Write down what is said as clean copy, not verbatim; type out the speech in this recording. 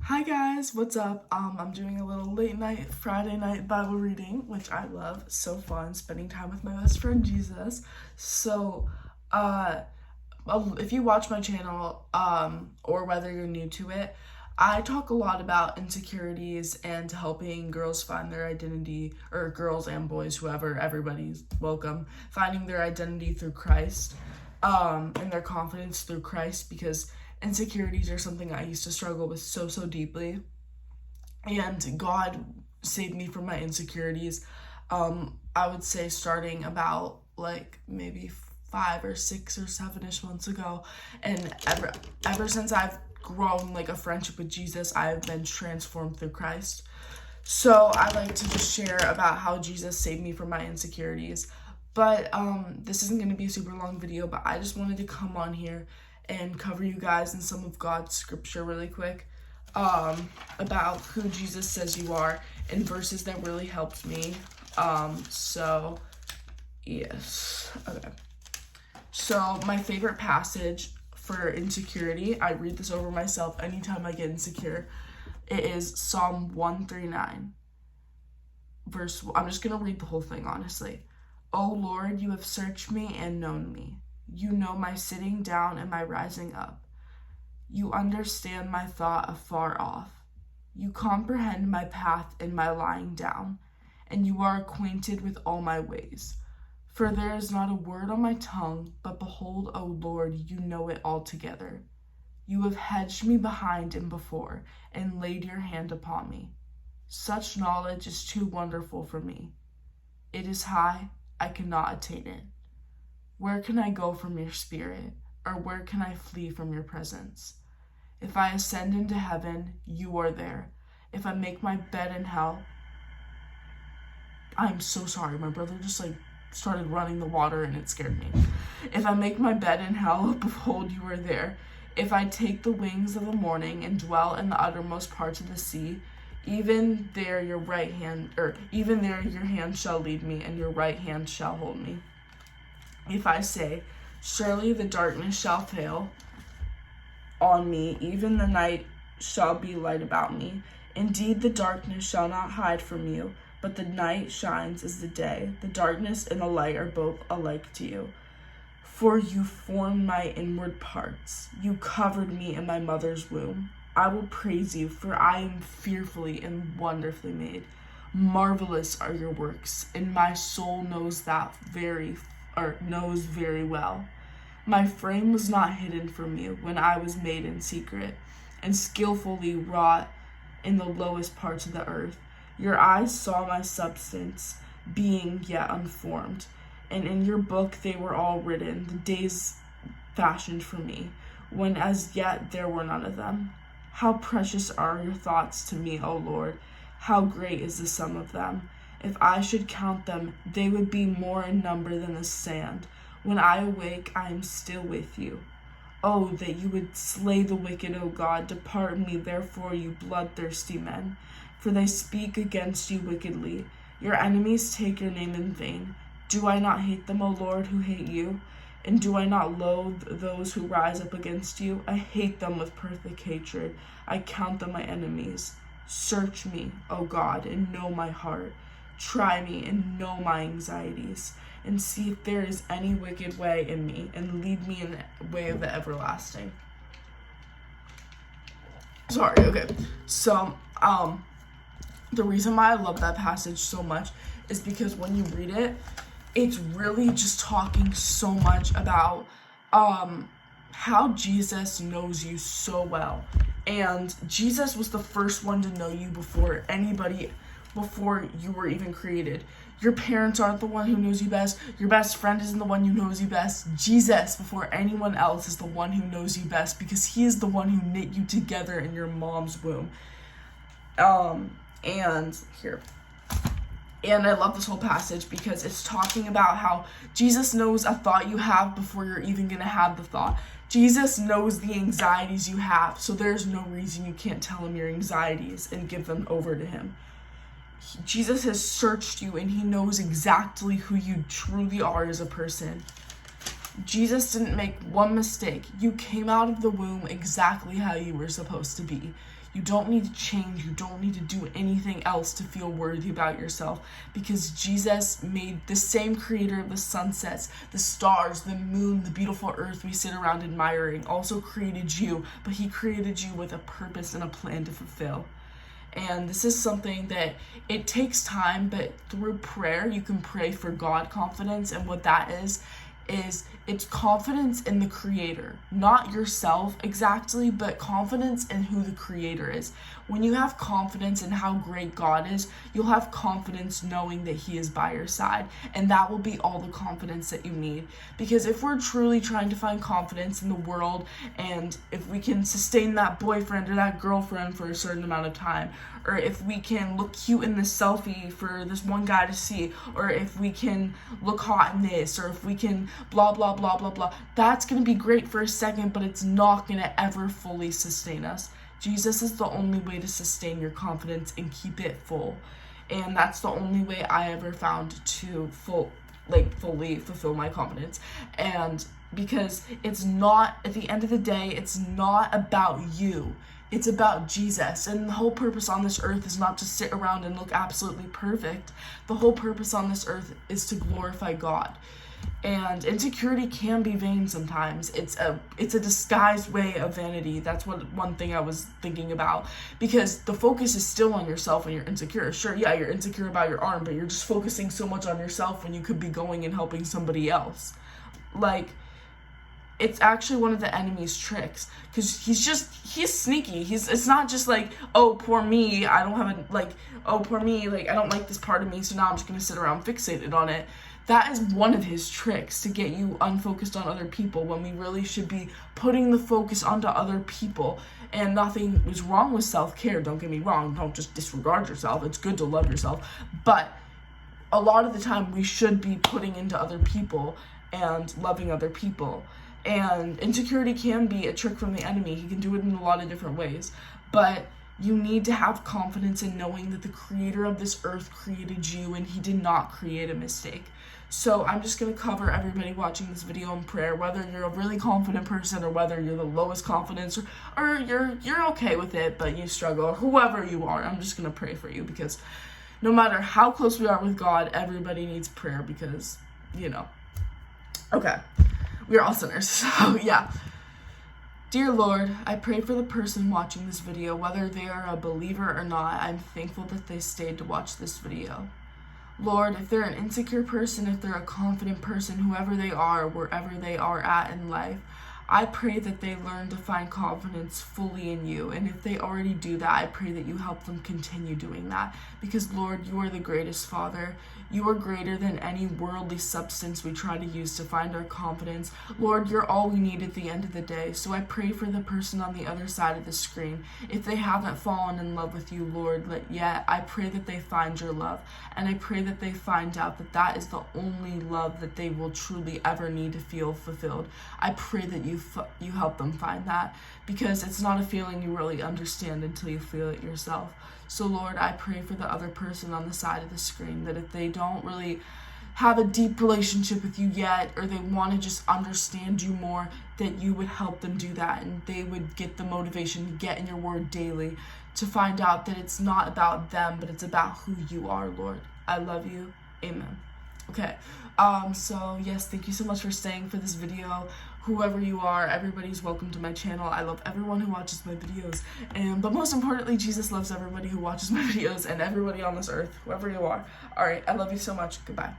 Hi guys, what's up? I'm doing a little late night Friday night Bible reading, which I love. So fun spending time with my best friend Jesus. So, uh, if you watch my channel, or whether you're new to it, I talk a lot about insecurities and helping girls find their identity, or girls and boys, whoever, everybody's welcome, finding their identity through Christ, and their confidence through Christ, because insecurities are something I used to struggle with so deeply, and God saved me from my insecurities. I would say starting about like maybe 5 or 6 or 7-ish months ago, and ever since I've grown like a friendship with Jesus, I've been transformed through Christ. So I like to just share about how Jesus saved me from my insecurities. But this isn't going to be a super long video, but I just wanted to come on here and cover you guys in some of God's scripture really quick, about who Jesus says you are, and verses that really helped me. So yes, okay. So my favorite passage for insecurity, I read this over myself anytime I get insecure. It is Psalm 139. I'm just going to read the whole thing, honestly. O Lord, you have searched me and known me. You know my sitting down and my rising up. You understand my thought afar off. You comprehend my path and my lying down, and you are acquainted with all my ways. For there is not a word on my tongue, but behold, O Lord, you know it altogether. You have hedged me behind and before, and laid your hand upon me. Such knowledge is too wonderful for me. It is high, I cannot attain it. Where can I go from your spirit, or where can I flee from your presence? If I ascend into heaven, you are there. If I make my bed in hell, I'm so sorry, my brother just started running the water and it scared me. If I make my bed in hell, behold, you are there. If I take the wings of the morning and dwell in the uttermost parts of the sea, even there your hand shall lead me, and your right hand shall hold me. If I say, surely the darkness shall fail on me, even the night shall be light about me. Indeed, the darkness shall not hide from you, but the night shines as the day. The darkness and the light are both alike to you. For you formed my inward parts. You covered me in my mother's womb. I will praise you, for I am fearfully and wonderfully made. Marvelous are your works, and my soul knows very well. My frame was not hidden from you when I was made in secret, and skillfully wrought in the lowest parts of the earth. Your eyes saw my substance, being yet unformed, and in your book they were all written, the days fashioned for me, when as yet there were none of them. How precious are your thoughts to me, O Lord! How great is the sum of them! If I should count them, they would be more in number than the sand. When I awake, I am still with you. Oh, that you would slay the wicked, O God! Depart me, therefore, you bloodthirsty men, for they speak against you wickedly. Your enemies take your name in vain. Do I not hate them, O Lord, who hate you? And do I not loathe those who rise up against you? I hate them with perfect hatred. I count them my enemies. Search me, O God, and know my heart. Try me and know my anxieties, and see if there is any wicked way in me, and lead me in the way of the everlasting. Sorry, okay. So, the reason why I love that passage so much is because when you read it, it's really just talking so much about how Jesus knows you so well. And Jesus was the first one to know you before you were even created. Your parents aren't the one who knows you best. Your best friend isn't the one who knows you best. Jesus, before anyone else, is the one who knows you best, because he is the one who knit you together in your mom's womb. And I love this whole passage because it's talking about how Jesus knows a thought you have before you're even going to have the thought. Jesus knows the anxieties you have, so there's no reason you can't tell him your anxieties and give them over to him. Jesus has searched you, and he knows exactly who you truly are as a person. Jesus didn't make one mistake. You came out of the womb exactly how you were supposed to be. You don't need to change. You don't need to do anything else to feel worthy about yourself, because Jesus made the same creator of the sunsets, the stars, the moon, the beautiful earth we sit around admiring, also created you, but he created you with a purpose and a plan to fulfill. And this is something that it takes time, but through prayer, you can pray for God confidence. And what that is it's confidence in the creator, not yourself exactly, but confidence in who the creator is. When you have confidence in how great God is, you'll have confidence knowing that he is by your side, and that will be all the confidence that you need. Because if we're truly trying to find confidence in the world, and if we can sustain that boyfriend or that girlfriend for a certain amount of time, or if we can look cute in this selfie for this one guy to see, or if we can look hot in this, or if we can blah blah blah blah blah, that's going to be great for a second, but it's not going to ever fully sustain us. Jesus is the only way to sustain your confidence and keep it full, and that's the only way I ever found to fully fulfill my confidence. And because it's not, at the end of the day, it's not about you. It's about Jesus. And the whole purpose on this earth is not to sit around and look absolutely perfect. The whole purpose on this earth is to glorify God. And insecurity can be vain sometimes. It's a disguised way of vanity. That's one thing I was thinking about, because the focus is still on yourself when you're insecure. Sure, yeah, you're insecure about your arm, but you're just focusing so much on yourself when you could be going and helping somebody else. Like, it's actually one of the enemy's tricks, because he's sneaky. It's not just like, oh, poor me, I don't have oh, poor me, I don't like this part of me, so now I'm just gonna sit around fixated on it. That is one of his tricks, to get you unfocused on other people, when we really should be putting the focus onto other people. And nothing is wrong with self-care, don't get me wrong, don't just disregard yourself, it's good to love yourself, but a lot of the time we should be putting into other people and loving other people. And insecurity can be a trick from the enemy. He can do it in a lot of different ways, but you need to have confidence in knowing that the creator of this earth created you, and he did not create a mistake. So I'm just going to cover everybody watching this video in prayer, whether you're a really confident person or whether you're the lowest confidence, or you're okay with it but you struggle, or whoever you are. I'm just going to pray for you, because no matter how close we are with God, everybody needs prayer, because, okay, we're all sinners. So yeah. Dear Lord, I pray for the person watching this video, whether they are a believer or not. I'm thankful that they stayed to watch this video. Lord, if they're an insecure person, if they're a confident person, whoever they are, wherever they are at in life, I pray that they learn to find confidence fully in you. And if they already do that, I pray that you help them continue doing that. Because, Lord, you are the greatest Father. You are greater than any worldly substance we try to use to find our confidence. Lord, you're all we need at the end of the day. So I pray for the person on the other side of the screen. If they haven't fallen in love with you, Lord, yet, I pray that they find your love. And I pray that they find out that that is the only love that they will truly ever need to feel fulfilled. I pray that you help them find that, because it's not a feeling you really understand until you feel it yourself. So Lord, I pray for the other person on the side of the screen, that if they don't really have a deep relationship with you yet, or they want to just understand you more, that you would help them do that, and they would get the motivation to get in your word daily, to find out that it's not about them, but it's about who you are, Lord. I love you. Amen. Okay, so yes, thank you so much for staying for this video. Whoever you are, everybody's welcome to my channel. I love everyone who watches my videos, but most importantly, Jesus loves everybody who watches my videos, and everybody on this earth, whoever you are. All right, I love you so much. Goodbye.